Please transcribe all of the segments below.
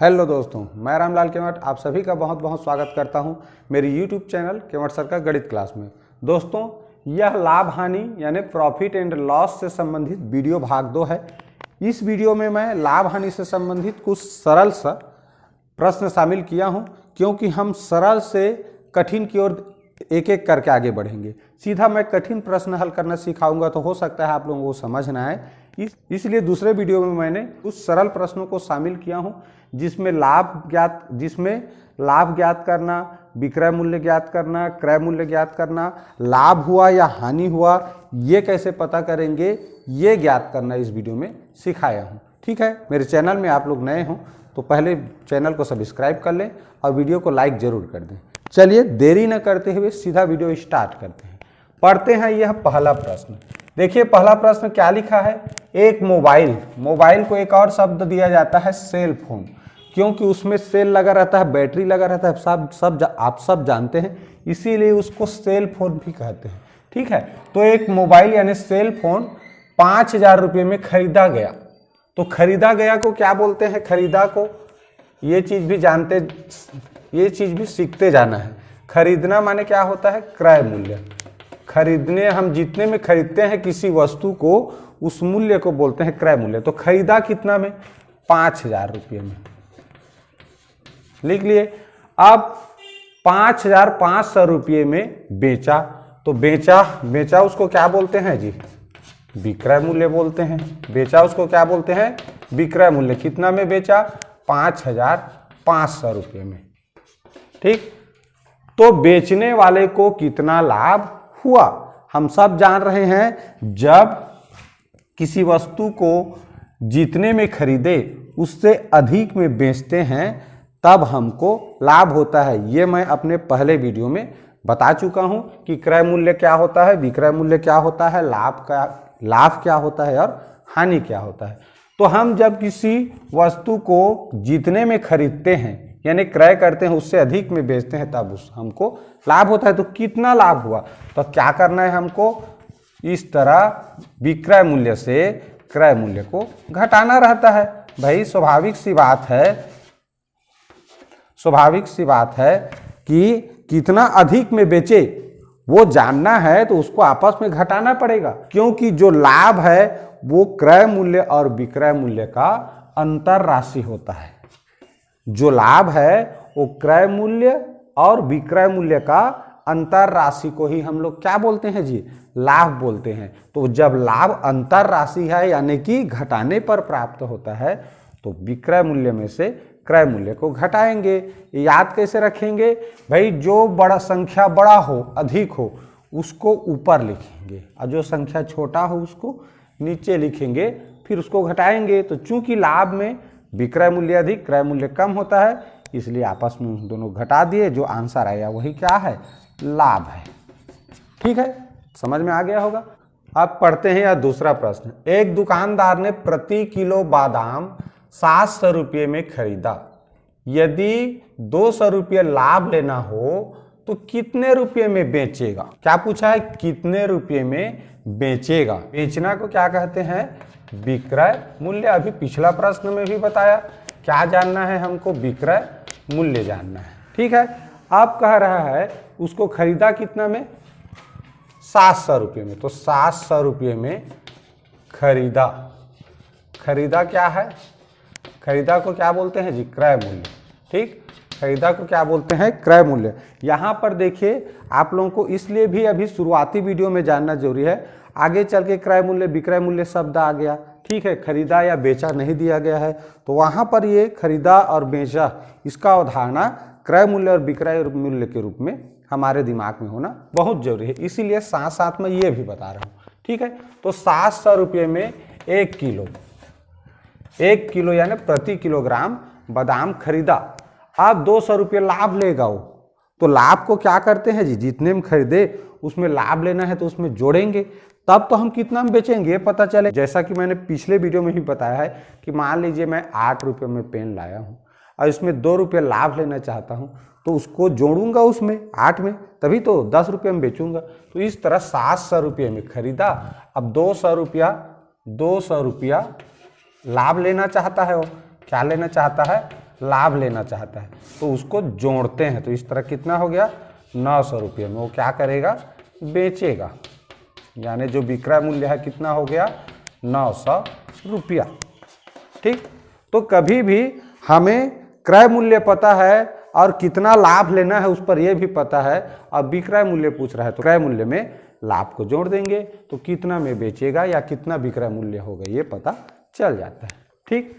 Hello दोस्तों, मैं रामलाल केवट आप सभी का बहुत बहुत स्वागत करता हूं मेरी यूट्यूब चैनल केवट सर का गणित क्लास में। दोस्तों, यह लाभ हानि यानी प्रॉफिट एंड लॉस से संबंधित वीडियो भाग 2 है। इस वीडियो में मैं लाभ हानि से संबंधित कुछ सरल सा प्रश्न शामिल किया हूं, क्योंकि हम सरल से कठिन की ओर एक एक करके आगे बढ़ेंगे। सीधा मैं कठिन प्रश्न हल करना सिखाऊंगा तो हो सकता है आप लोगों को समझ ना आए, इसलिए दूसरे वीडियो में मैंने कुछ सरल प्रश्नों को शामिल किया हूं जिसमें लाभ ज्ञात करना, विक्रय मूल्य ज्ञात करना, क्रय मूल्य ज्ञात करना, लाभ हुआ या हानि हुआ ये कैसे पता करेंगे ये ज्ञात करना इस वीडियो में सिखाया हूं। ठीक है, मेरे चैनल में आप लोग नए हों तो पहले चैनल को सब्सक्राइब कर लें और वीडियो को लाइक जरूर कर दें। चलिए देरी न करते हुए सीधा वीडियो स्टार्ट करते हैं। पढ़ते हैं यह पहला प्रश्न। देखिए पहला प्रश्न क्या लिखा है। एक मोबाइल को एक और शब्द दिया जाता है सेल फोन, क्योंकि उसमें सेल लगा रहता है, बैटरी लगा रहता है, आप सब जानते हैं, इसीलिए उसको सेल फोन भी कहते हैं। ठीक है, तो एक मोबाइल यानी सेल फोन 5,000 रुपये में खरीदा गया। तो खरीदा गया को क्या बोलते हैं, खरीदा को ये चीज भी सीखते जाना है। खरीदना माने क्या होता है, क्रय मूल्य। खरीदने, हम जितने में खरीदते हैं किसी वस्तु को उस मूल्य को बोलते हैं क्रय मूल्य। तो खरीदा कितना में, 5,000 रुपये में, लिख लिए। अब 5,500 रुपये में बेचा, तो बेचा उसको क्या बोलते हैं जी, विक्रय मूल्य बोलते हैं। बेचा उसको क्या बोलते हैं, विक्रय मूल्य। कितना में बेचा, 5,500 रुपये में। ठीक, तो बेचने वाले को कितना लाभ हुआ, हम सब जान रहे हैं। जब किसी वस्तु को जितने में खरीदे उससे अधिक में बेचते हैं तब हमको लाभ होता है। ये मैं अपने पहले वीडियो में बता चुका हूं कि क्रय मूल्य क्या होता है, विक्रय मूल्य क्या होता है, लाभ क्या होता है और हानि क्या होता है। तो हम जब किसी वस्तु को जितने में खरीदते हैं यानी क्रय करते हैं उससे अधिक में बेचते हैं तब हमको लाभ होता है। तो कितना लाभ हुआ, तो क्या करना है हमको, इस तरह विक्रय मूल्य से क्रय मूल्य को घटाना रहता है। भाई स्वाभाविक सी बात है कि कितना अधिक में बेचे वो जानना है तो उसको आपस में घटाना पड़ेगा, क्योंकि जो लाभ है वो क्रय मूल्य और विक्रय मूल्य का अंतर राशि होता है। जो लाभ है वो क्रय मूल्य और विक्रय मूल्य का अंतर राशि को ही हम लोग क्या बोलते हैं जी, लाभ बोलते हैं। तो जब लाभ अंतर राशि है यानी कि घटाने पर प्राप्त होता है तो विक्रय मूल्य में से क्रय मूल्य को घटाएंगे। याद कैसे रखेंगे भाई, जो बड़ा संख्या बड़ा हो, अधिक हो, उसको ऊपर लिखेंगे और जो संख्या छोटा हो उसको नीचे लिखेंगे, फिर उसको घटाएंगे। तो चूंकि लाभ में विक्रय मूल्य अधिक क्रय मूल्य कम होता है, इसलिए आपस में दोनों घटा दिए, जो आंसर आया वही क्या है, लाभ है। ठीक है, समझ में आ गया होगा। अब पढ़ते हैं यह दूसरा प्रश्न। एक दुकानदार ने प्रति किलो बादाम 700 रुपये में खरीदा। यदि 200 रुपये लाभ लेना हो तो कितने रुपये में बेचेगा। क्या पूछा है, कितने रुपये में बेचेगा। बेचना को क्या कहते हैं, विक्रय मूल्य। अभी पिछला प्रश्न में भी बताया। क्या जानना है हमको, विक्रय मूल्य जानना है। ठीक है, अब कह रहा है उसको खरीदा कितना में, 700 रुपये में। तो 700 रुपये में खरीदा। खरीदा क्या है, खरीदा को क्या बोलते हैं जी, क्रय मूल्य। ठीक, खरीदा को क्या बोलते हैं, क्रय मूल्य। यहाँ पर देखिए आप लोगों को इसलिए भी अभी शुरुआती वीडियो में जानना जरूरी है, आगे चल के क्रय मूल्य विक्रय मूल्य शब्द आ गया। ठीक है, खरीदा या बेचा नहीं दिया गया है, तो वहाँ पर ये खरीदा और बेचा इसका अवधारणा क्रय मूल्य और विक्रय मूल्य के रूप में हमारे दिमाग में होना बहुत जरूरी है, इसीलिए साथ साथ में ये भी बता रहा हूँ। ठीक है, तो 700 रुपये में 1 किलो यानी प्रति किलोग्राम बादाम खरीदा। अब 200 रुपये लाभ लेगा वो, तो लाभ को क्या करते हैं जी, जितने में खरीदे उसमें लाभ लेना है तो उसमें जोड़ेंगे, तब तो हम कितना में बेचेंगे पता चले। जैसा कि मैंने पिछले वीडियो में भी बताया है कि मान लीजिए मैं 8 रुपये में पेन लाया हूँ और इसमें 2 रुपये लाभ लेना चाहता हूँ, तो उसको जोड़ूंगा उसमें 8 में, तभी तो 10 रुपये में बेचूंगा। तो इस तरह 700 रुपये में खरीदा। अब 200 रुपया लाभ लेना चाहता है वो, क्या लेना चाहता है, लाभ लेना चाहता है तो उसको जोड़ते हैं। तो इस तरह कितना हो गया 900 रुपये में वो क्या करेगा, बेचेगा। यानी जो विक्रय मूल्य है कितना हो गया 900 रुपया। ठीक, तो कभी भी हमें क्रय मूल्य पता है और कितना लाभ लेना है उस पर यह भी पता है। अब विक्रय मूल्य पूछ रहा है तो क्रय मूल्य में लाभ को जोड़ देंगे तो कितना में बेचेगा या कितना विक्रय मूल्य होगा ये पता चल जाता है। ठीक,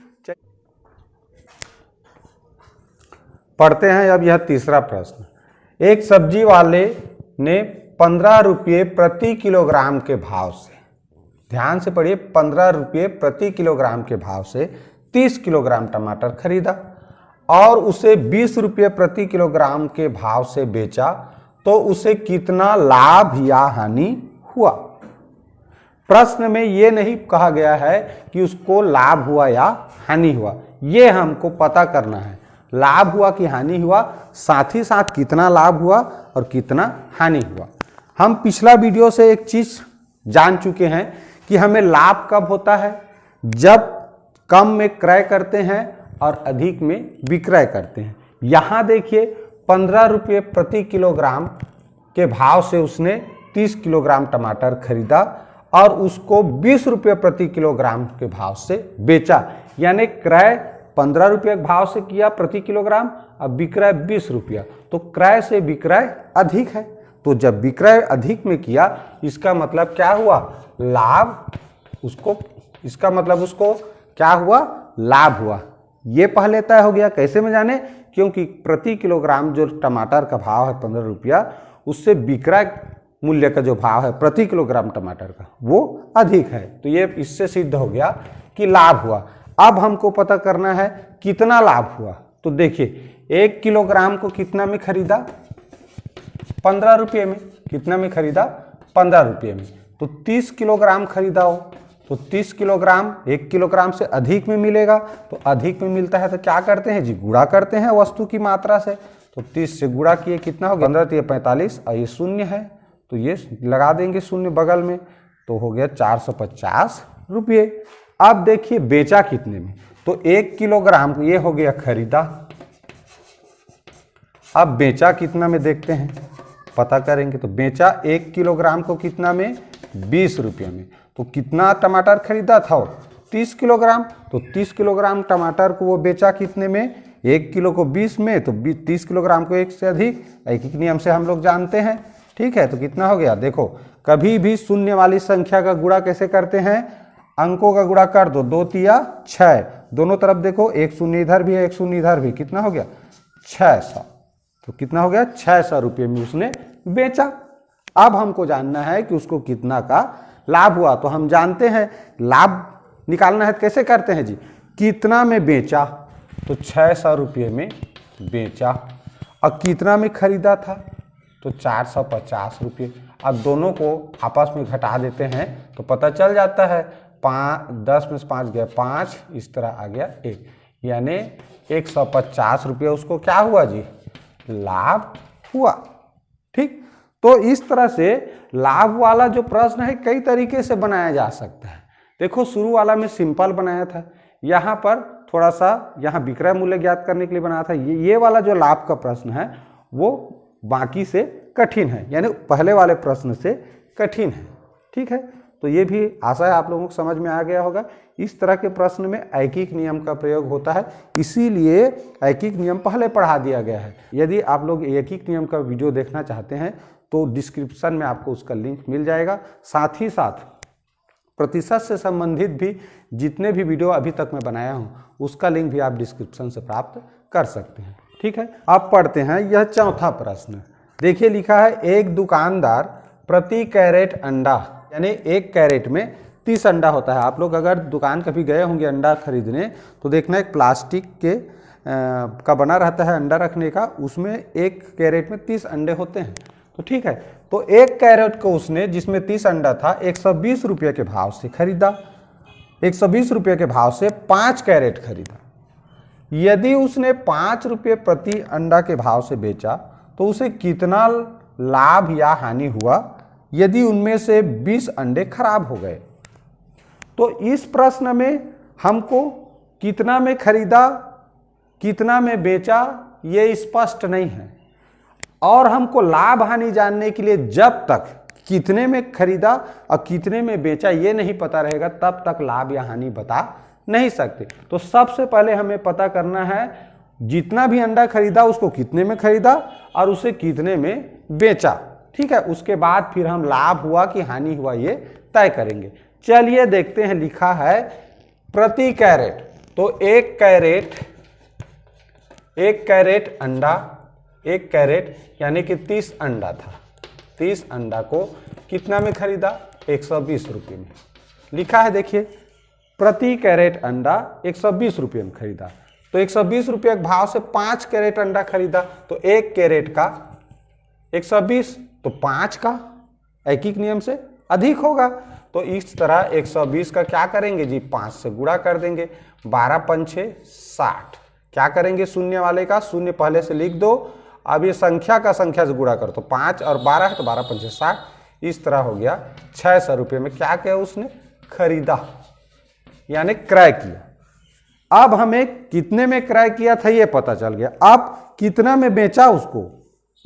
पढ़ते हैं अब यह तीसरा प्रश्न। एक सब्जी वाले ने 15 रुपये प्रति किलोग्राम के भाव से, ध्यान से पढ़िए, 15 रुपये प्रति किलोग्राम के भाव से 30 किलोग्राम टमाटर खरीदा और उसे 20 रुपये प्रति किलोग्राम के भाव से बेचा तो उसे कितना लाभ या हानि हुआ। प्रश्न में ये नहीं कहा गया है कि उसको लाभ हुआ या हानि हुआ, ये हमको पता करना है लाभ हुआ कि हानि हुआ, साथ ही साथ कितना लाभ हुआ और कितना हानि हुआ। हम पिछला वीडियो से एक चीज जान चुके हैं कि हमें लाभ कब होता है, जब कम में क्रय करते हैं और अधिक में विक्रय करते हैं। यहाँ देखिए 15 रुपये प्रति किलोग्राम के भाव से उसने 30 किलोग्राम टमाटर खरीदा और उसको 20 रुपये प्रति किलोग्राम के भाव से बेचा। यानी क्रय 15 रुपये के भाव से किया प्रति किलोग्राम, अब विक्रय 20 रुपया, तो क्रय से विक्रय अधिक है। तो जब विक्रय अधिक में किया इसका मतलब क्या हुआ, लाभ उसको, इसका मतलब उसको क्या हुआ, लाभ हुआ। ये पहले तय हो गया। कैसे में जाने, क्योंकि प्रति किलोग्राम जो टमाटर का भाव है 15 रुपया, उससे विक्रय मूल्य का जो भाव है प्रति किलोग्राम टमाटर का वो अधिक है। तो ये इससे सिद्ध हो गया कि लाभ हुआ। अब हमको पता करना है कितना लाभ हुआ। तो देखिए 1 किलोग्राम को कितना में खरीदा, 15 रुपये में। कितना में खरीदा, 15 रुपये में। तो 30 किलोग्राम खरीदा हो तो 30 किलोग्राम 1 किलोग्राम से अधिक में मिलेगा। तो अधिक में मिलता है तो क्या करते हैं जी, गुणा करते हैं वस्तु की मात्रा से। तो 30 से गुणा किए कितना हो गया, 15 तो ये 45 और ये शून्य है तो ये लगा देंगे शून्य बगल में, तो हो गया 450 रुपये। अब देखिए बेचा कितने में, तो 1 किलोग्राम ये हो गया खरीदा। अब बेचा कितना में देखते हैं, पता करेंगे। तो बेचा 1 किलोग्राम को कितना में, 20 रुपये में। तो कितना टमाटर खरीदा था, 30 किलोग्राम। तो 30 किलोग्राम टमाटर को वो बेचा कितने में, 1 किलो को 20 में, तो 30 किलोग्राम को 1 से अधिक, एक नियम से हम लोग जानते हैं। ठीक है, तो कितना हो गया, देखो कभी भी शून्य वाली संख्या का गुणा कैसे करते हैं, अंकों का गुणा कर दो, 2 तिया 6, दोनों तरफ देखो, एक शून्य इधर भी है एक शून्य इधर भी, कितना हो गया 600। तो कितना हो गया 600 रुपये में उसने बेचा। अब हमको जानना है कि उसको कितना का लाभ हुआ। तो हम जानते हैं लाभ निकालना है तो कैसे करते हैं जी, कितना में बेचा, तो 600 रुपये में बेचा। और कितना में खरीदा था, तो 450 रुपये। अब दोनों को आपस में घटा देते हैं तो पता चल जाता है, 10 में से 5 गया 5, इस तरह आ गया 1, यानी 150 रुपये उसको क्या हुआ जी, लाभ हुआ। ठीक, तो इस तरह से लाभ वाला जो प्रश्न है कई तरीके से बनाया जा सकता है। देखो शुरू वाला में सिंपल बनाया था, यहाँ पर थोड़ा सा यहाँ विक्रय मूल्य ज्ञात करने के लिए बनाया था। ये वाला जो लाभ का प्रश्न है वो बाकी से कठिन है, यानी पहले वाले प्रश्न से कठिन है। ठीक है, तो ये भी आशा है आप लोगों को समझ में आ गया होगा। इस तरह के प्रश्न में ऐकिक नियम का प्रयोग होता है, इसीलिए ऐकिक नियम पहले पढ़ा दिया गया है। यदि आप लोग ऐकिक नियम का वीडियो देखना चाहते हैं तो डिस्क्रिप्शन में आपको उसका लिंक मिल जाएगा। साथ ही साथ प्रतिशत से संबंधित भी जितने भी वीडियो अभी तक मैं बनाया हूँ उसका लिंक भी आप डिस्क्रिप्शन से प्राप्त कर सकते हैं। ठीक है, अब पढ़ते हैं यह चौथा प्रश्न। देखिए लिखा है, एक दुकानदार प्रति कैरेट अंडा, यानी एक कैरेट में 30 अंडा होता है। आप लोग अगर दुकान कभी गए होंगे अंडा खरीदने तो देखना एक प्लास्टिक के का बना रहता है अंडा रखने का, उसमें एक कैरेट में 30 अंडे होते हैं। तो ठीक है, तो एक कैरेट को उसने जिसमें 30 अंडा था 120 रुपये के भाव से खरीदा। 120 रुपये के भाव से 5 कैरेट खरीदा। यदि उसने 5 रुपये प्रति अंडा के भाव से बेचा तो उसे कितना लाभ या हानि हुआ यदि उनमें से 20 अंडे खराब हो गए। तो इस प्रश्न में हमको कितना में खरीदा, कितना में बेचा ये स्पष्ट नहीं है, और हमको लाभ हानि जानने के लिए जब तक कितने में खरीदा और कितने में बेचा ये नहीं पता रहेगा तब तक लाभ या हानि बता नहीं सकते। तो सबसे पहले हमें पता करना है जितना भी अंडा खरीदा उसको कितने में खरीदा और उसे कितने में बेचा। ठीक है, उसके बाद फिर हम लाभ हुआ कि हानि हुआ ये तय करेंगे। चलिए देखते हैं, लिखा है प्रति कैरेट। तो एक कैरेट अंडा, एक कैरेट यानी कि 30 अंडा था। 30 अंडा को कितना में खरीदा? 120 रुपये में। लिखा है देखिए, प्रति कैरेट अंडा 120 रुपये में खरीदा। तो 120 रुपये के भाव से 5 कैरेट अंडा खरीदा, तो एक कैरेट का 120, तो 5 का ऐकिक नियम से अधिक होगा। तो इस तरह 120 का क्या करेंगे जी, 5 से गुणा कर देंगे। 12 पंछे 60। क्या करेंगे, शून्य वाले का शून्य पहले से लिख दो। अब ये संख्या का संख्या से गुणा करो, तो 5 और 12 है, तो 12 पंछे 60। इस तरह हो गया 600 रुपये में क्या किया उसने, खरीदा यानी क्रय किया। अब हमें कितने में क्रय किया था ये पता चल गया, अब कितना में बेचा उसको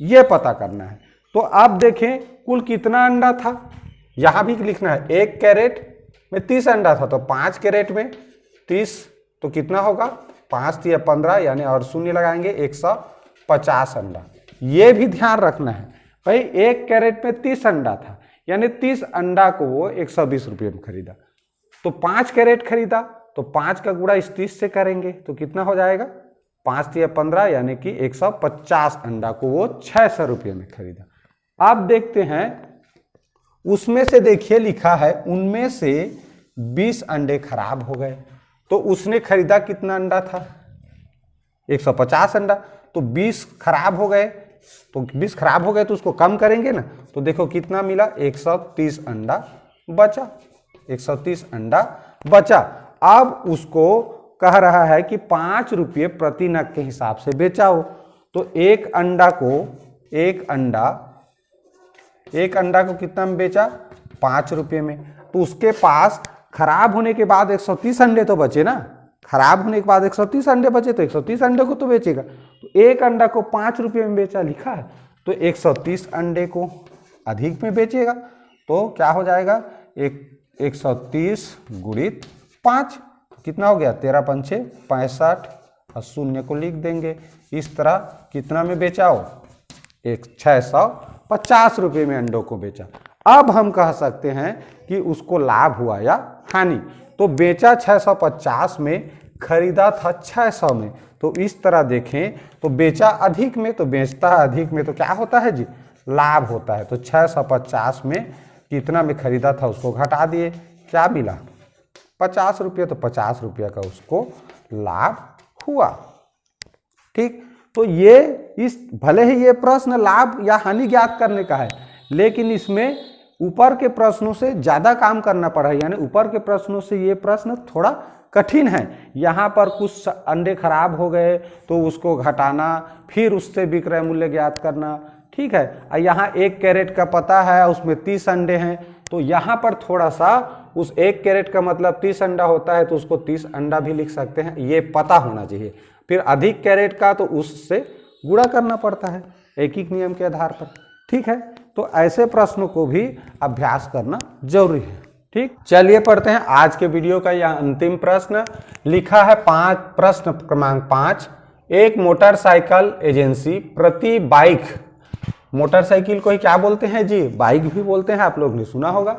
ये पता करना है। तो अब देखें कुल कितना अंडा था, यहां भी लिखना है। एक कैरेट में 30 अंडा था, तो 5 कैरेट में 30 तो कितना होगा, 5 या 15 यानी और शून्य लगाएंगे 150 अंडा। ये भी ध्यान रखना है भाई, एक कैरेट में 30 अंडा था यानी 30 अंडा को वो 120 रुपये में खरीदा। तो 5 कैरेट खरीदा, तो 5 का गुणा इस 30 से करेंगे तो कितना हो जाएगा, 5 या 15 यानी कि 150 अंडा को वो 600 रुपये में खरीदा। अब देखते हैं उसमें से, देखिए लिखा है उनमें से 20 अंडे खराब हो गए। तो उसने खरीदा कितना अंडा था, 150 अंडा। तो 20 खराब हो गए, तो 20 खराब हो गए तो उसको कम करेंगे ना, तो देखो कितना मिला, 130 अंडा बचा। 130 अंडा बचा। अब उसको कह रहा है कि 5 रुपये प्रति नग के हिसाब से बेचाओ। तो एक अंडा को कितना में बेचा, 5 रुपये में। तो उसके पास खराब होने के बाद 130 अंडे तो बचे ना, खराब होने के बाद 130 अंडे बचे, तो 130 अंडे को तो बेचेगा। तो एक अंडा को 5 रुपये में बेचा, लिखा है, तो 130 अंडे को अधिक में बेचेगा। तो क्या हो जाएगा, 130 गुणित 5 कितना हो गया, 13 पंछे 65 और शून्य को लिख देंगे। इस तरह कितना में बेचाओ, 650 रुपये में अंडों को बेचा। अब हम कह सकते हैं कि उसको लाभ हुआ या हानि। तो बेचा 650 में, खरीदा था 600 में। तो इस तरह देखें तो बेचा अधिक में, तो बेचता है अधिक में, तो क्या होता है जी, लाभ होता है। तो 650 में कितना में खरीदा था उसको घटा दिए, क्या मिला, 50 रुपये। तो 50 रुपये का उसको लाभ हुआ। ठीक, तो ये इस भले ही ये प्रश्न लाभ या हानि ज्ञात करने का है, लेकिन इसमें ऊपर के प्रश्नों से ज़्यादा काम करना पड़ा है। यानी ऊपर के प्रश्नों से ये प्रश्न थोड़ा कठिन है। यहाँ पर कुछ अंडे खराब हो गए तो उसको घटाना, फिर उससे विक्रय मूल्य ज्ञात करना। ठीक है, और यहाँ एक कैरेट का पता है, उसमें 30 अंडे हैं, तो यहाँ पर थोड़ा सा उस एक कैरेट का मतलब 30 अंडा होता है, तो उसको 30 अंडा भी लिख सकते हैं, ये पता होना चाहिए। फिर अधिक कैरेट का तो उससे गुणा करना पड़ता है ऐकिक नियम के आधार पर। ठीक है, तो ऐसे प्रश्नों को भी अभ्यास करना जरूरी है। ठीक, चलिए पढ़ते हैं आज के वीडियो का यह अंतिम प्रश्न। लिखा है प्रश्न क्रमांक 5, एक मोटरसाइकिल एजेंसी प्रति बाइक, मोटरसाइकिल को ही क्या बोलते हैं जी, बाइक भी बोलते हैं, आप लोग ने सुना होगा,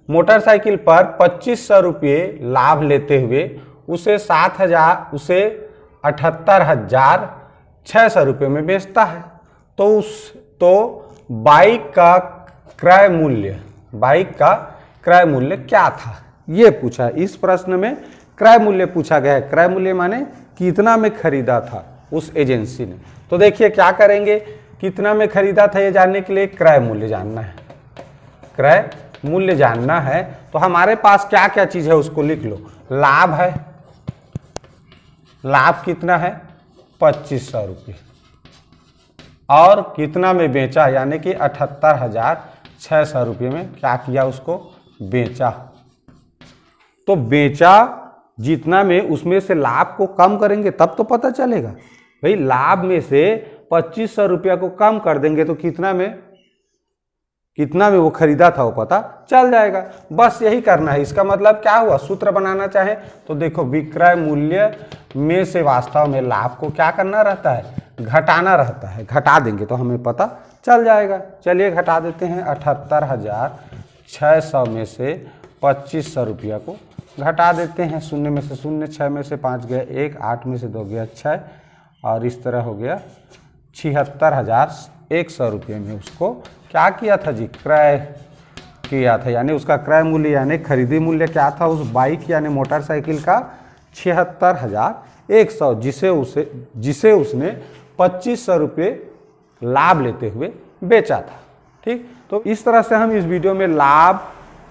मोटरसाइकिल पर 2500 रुपये लाभ लेते हुए उसे 78,600 रुपये में बेचता है। तो बाइक का क्रय मूल्य क्या था, ये पूछा। इस प्रश्न में क्रय मूल्य पूछा गया है। क्रय मूल्य माने कितना में खरीदा था उस एजेंसी ने। तो देखिए क्या करेंगे, कितना में खरीदा था ये जानने के लिए क्रय मूल्य जानना है। क्रय मूल्य जानना है तो हमारे पास क्या क्या चीज है उसको लिख लो। लाभ है, लाभ कितना है, 2500 रुपये, और कितना में बेचा यानी कि 78,600 रुपये में क्या किया, उसको बेचा। तो बेचा जितना में उसमें से लाभ को कम करेंगे तब तो पता चलेगा। भाई लाभ में से 2500 रुपया को कम कर देंगे तो कितना में वो खरीदा था वो पता चल जाएगा। बस यही करना है। इसका मतलब क्या हुआ, सूत्र बनाना चाहे तो देखो विक्रय मूल्य में से वास्तव में लाभ को क्या करना रहता है, घटाना रहता है। घटा देंगे तो हमें पता चल जाएगा। चलिए घटा देते हैं। 78,600 में से 2500 रुपया को घटा देते हैं। 0 में से 0, 6 में से 5 गया 1, 8 में से 2 गया 6 और इस तरह हो गया 76,100 रुपये में उसको क्या किया था जी, क्रय किया था। यानी उसका क्रय मूल्य यानी खरीदी मूल्य क्या था उस बाइक यानी मोटरसाइकिल का 76,100, जिसे उसने 2500 रुपये लाभ लेते हुए बेचा था। ठीक, तो इस तरह से हम इस वीडियो में लाभ,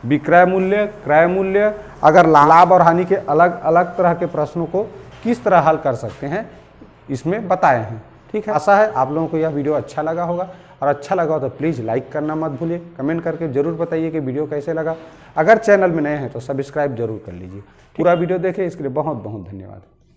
विक्रय मूल्य, क्रय मूल्य, अगर लाभ और हानि के अलग अलग तरह के प्रश्नों को किस तरह हल कर सकते हैं इसमें बताए हैं। ठीक है, आशा है आप लोगों को यह वीडियो अच्छा लगा होगा और अच्छा लगा हो तो प्लीज़ लाइक करना मत भूलिए। कमेंट करके जरूर बताइए कि वीडियो कैसे लगा। अगर चैनल में नए हैं तो सब्सक्राइब जरूर कर लीजिए। पूरा वीडियो देखें, इसके लिए बहुत बहुत धन्यवाद।